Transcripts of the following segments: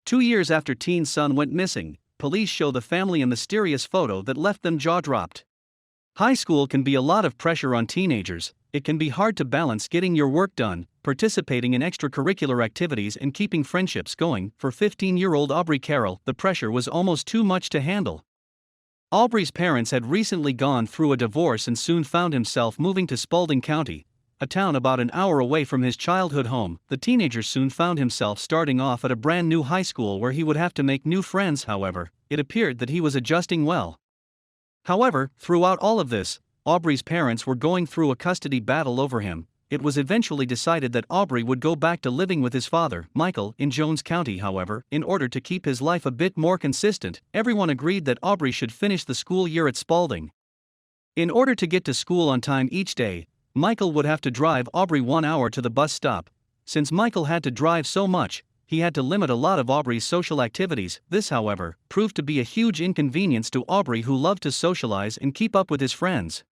2 years after teen son went missing, police show the family a mysterious photo that left them jaw-dropped. High school can be a lot of pressure on teenagers. It can be hard to balance getting your work done, participating in extracurricular activities and keeping friendships going. For 15-year-old Aubrey Carroll, the pressure was almost too much to handle. Aubrey's parents had recently gone through a divorce and soon found himself moving to Spalding County, a town about an hour away from his childhood home. The teenager soon found himself starting off at a brand new high school where he would have to make new friends. However, it appeared that he was adjusting well. However, throughout all of this, Aubrey's parents were going through a custody battle over him. It was eventually decided that Aubrey would go back to living with his father, Michael, in Jones County. However, in order to keep his life a bit more consistent, everyone agreed that Aubrey should finish the school year at Spalding. In order to get to school on time each day, Michael would have to drive Aubrey 1 hour to the bus stop. Since Michael had to drive so much, he had to limit a lot of Aubrey's social activities. This, however, proved to be a huge inconvenience to Aubrey, who loved to socialize and keep up with his friends.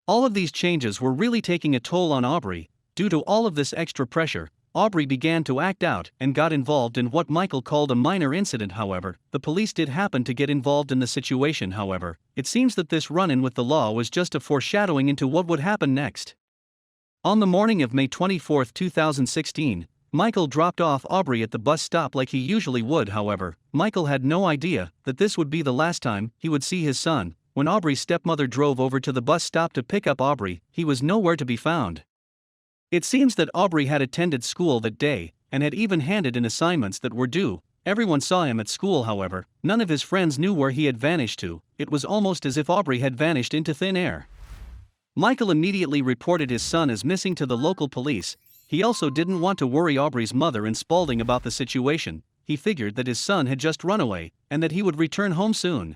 All of these changes were really taking a toll on Aubrey. Due to all of this extra pressure, Aubrey began to act out and got involved in what Michael called a minor incident. However, the police did happen to get involved in the situation. However, it seems that this run-in with the law was just a foreshadowing into what would happen next. On the morning of May 24, 2016, Michael dropped off Aubrey at the bus stop like he usually would. However, Michael had no idea that this would be the last time he would see his son. When Aubrey's stepmother drove over to the bus stop to pick up Aubrey, he was nowhere to be found. It seems that Aubrey had attended school that day and had even handed in assignments that were due. Everyone saw him at school. However, none of his friends knew where he had vanished to. It was almost as if Aubrey had vanished into thin air. Michael immediately reported his son as missing to the local police. He also didn't want to worry Aubrey's mother in Spalding about the situation. He figured that his son had just run away and that he would return home soon.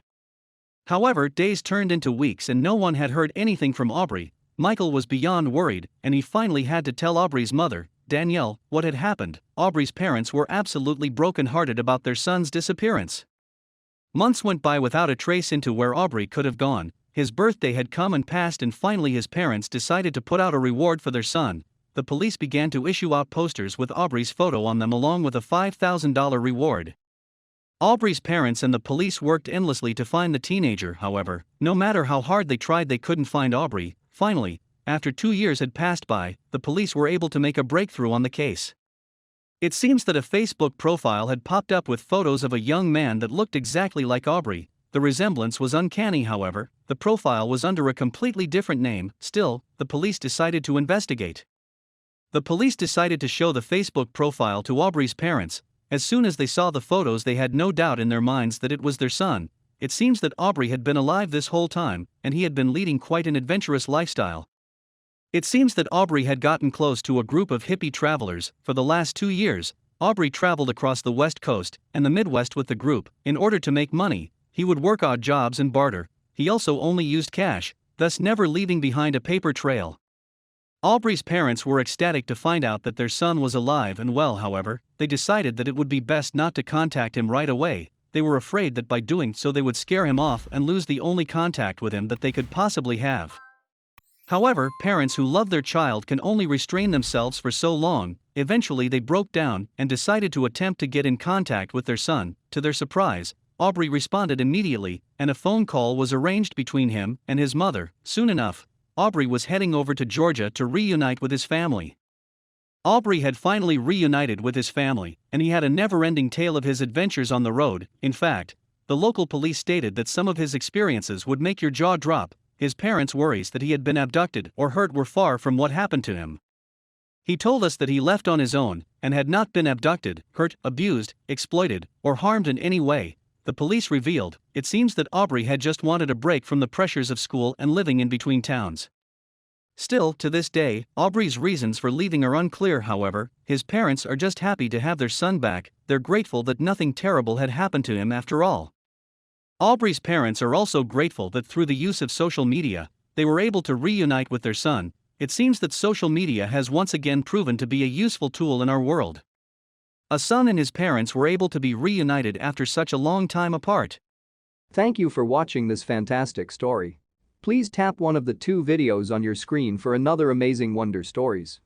However, days turned into weeks and no one had heard anything from Aubrey. Michael was beyond worried, and he finally had to tell Aubrey's mother, Danielle, what had happened. Aubrey's parents were absolutely brokenhearted about their son's disappearance. Months went by without a trace into where Aubrey could have gone. His birthday had come and passed, and finally his parents decided to put out a reward for their son. The police began to issue out posters with Aubrey's photo on them along with a $5,000 reward. Aubrey's parents and the police worked endlessly to find the teenager. However, no matter how hard they tried, they couldn't find Aubrey. Finally, after 2 years had passed by, the police were able to make a breakthrough on the case. It seems that a Facebook profile had popped up with photos of a young man that looked exactly like Aubrey. The resemblance was uncanny. However, the profile was under a completely different name. Still, the police decided to investigate. The police decided to show the Facebook profile to Aubrey's parents. As soon as they saw the photos, they had no doubt in their minds that it was their son. It seems that Aubrey had been alive this whole time, and he had been leading quite an adventurous lifestyle. It seems that Aubrey had gotten close to a group of hippie travelers. For the last 2 years, Aubrey traveled across the West Coast and the Midwest with the group. In order to make money, he would work odd jobs and barter. He also only used cash, thus never leaving behind a paper trail. Aubrey's parents were ecstatic to find out that their son was alive and well. However, they decided that it would be best not to contact him right away. They were afraid that by doing so they would scare him off and lose the only contact with him that they could possibly have. However, parents who love their child can only restrain themselves for so long. Eventually they broke down and decided to attempt to get in contact with their son. To their surprise, Aubrey responded immediately, and a phone call was arranged between him and his mother. Soon enough, Aubrey was heading over to Georgia to reunite with his family. Aubrey had finally reunited with his family, and he had a never-ending tale of his adventures on the road. In fact, the local police stated that some of his experiences would make your jaw drop. His parents' worries that he had been abducted or hurt were far from what happened to him. He told us that he left on his own and had not been abducted, hurt, abused, exploited, or harmed in any way. The police revealed, it seems that Aubrey had just wanted a break from the pressures of school and living in between towns. Still, to this day, Aubrey's reasons for leaving are unclear. However, his parents are just happy to have their son back. They're grateful that nothing terrible had happened to him after all. Aubrey's parents are also grateful that through the use of social media, they were able to reunite with their son. It seems that social media has once again proven to be a useful tool in our world. A son and his parents were able to be reunited after such a long time apart. Thank you for watching this fantastic story. Please tap one of the 2 videos on your screen for another amazing Wonder Stories.